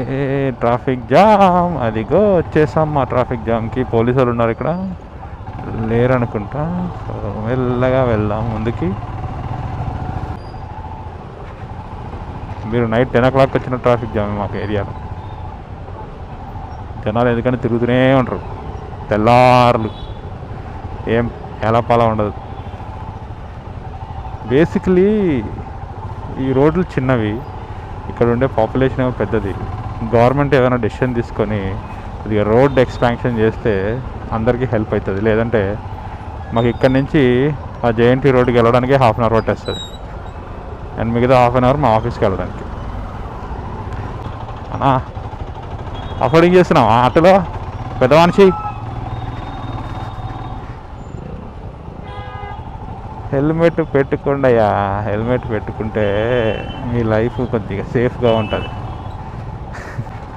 ఏ traffic jam, అదిగో వచ్చేసాం మా ట్రాఫిక్ జామ్కి. పోలీసులు ఉన్నారు ఇక్కడ, లేరనుకుంటా. సో మెల్లగా వెళ్దాం ముందుకి. మీరు నైట్ 10 o'clock వచ్చిన ట్రాఫిక్ జామ్ మాకు ఏరియాలో. జనాలు ఎందుకంటే తిరుగుతూనే ఉంటారు తెల్లారులు, ఏం ఎలా పాలా ఉండదు. బేసిక్లీ ఈ రోడ్లు చిన్నవి, ఇక్కడ ఉండే పాపులేషన్ ఏమో పెద్దది. గవర్నమెంట్ ఏమైనా డెసిషన్ తీసుకొని కొద్దిగా రోడ్ ఎక్స్పాన్షన్ చేస్తే అందరికీ హెల్ప్ అవుతుంది. లేదంటే మాకు ఇక్కడ నుంచి ఆ జేఎన్టీ రోడ్డుకి వెళ్ళడానికి 1/2 hour పట్టేస్తుంది, అండ్ మిగతా 1/2 hour మా ఆఫీస్కి వెళ్ళడానికి. అన్నా అఫోర్డింగ్ చేస్తున్నావా ఆటోలో పెద్ద మనిషి? హెల్మెట్ పెట్టుకోండి అయ్యా, హెల్మెట్ పెట్టుకుంటే మీ లైఫ్ కొద్దిగా సేఫ్గా ఉంటుంది.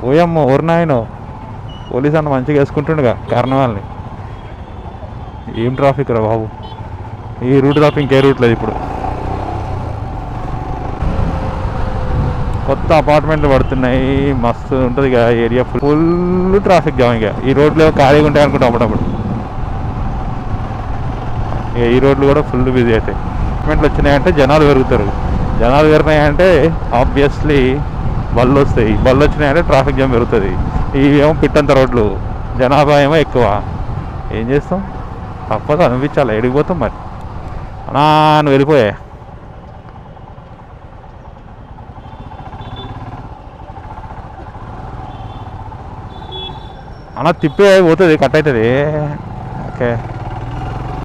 ఓయమ్మ ఊరినాయను పోలీస్ అన్న మంచిగా వేసుకుంటుండగా కార్నవాల్ని. ఏం ట్రాఫిక్ రా బాబు, ఈ రూట్ తప్ప ఇంకే రూట్ లేదు ఇప్పుడు. కొత్త అపార్ట్మెంట్లు పడుతున్నాయి, మస్తు ఉంటుంది ఇక ఏరియా. Full traffic jam. ఇక ఈ రోడ్లు ఖాళీగా ఉంటాయి అనుకుంటా అప్పుడప్పుడు. ఇక ఈ రోడ్లు కూడా ఫుల్ బిజీ అవుతాయి. అపార్ట్మెంట్లు వచ్చినాయంటే జనాలు పెరుగుతారు, జనాలు పెరిగినాయంటే ఆబ్వియస్లీ బళ్ళు వస్తాయి, బళ్ళు వచ్చినాయంటే ట్రాఫిక్ జామ్ పెరుగుతుంది. ఇవేమో పిట్టంత రోడ్లు, జనాభా ఏమో ఎక్కువ. ఏం చేస్తాం, తప్పదు, అనిపించాలి. ఎడిగిపోతాం మరి. అన్నా నువ్వు వెళ్ళిపోయా. అన్న తిప్పే పోతుంది, కట్ అవుతుంది. ఓకే.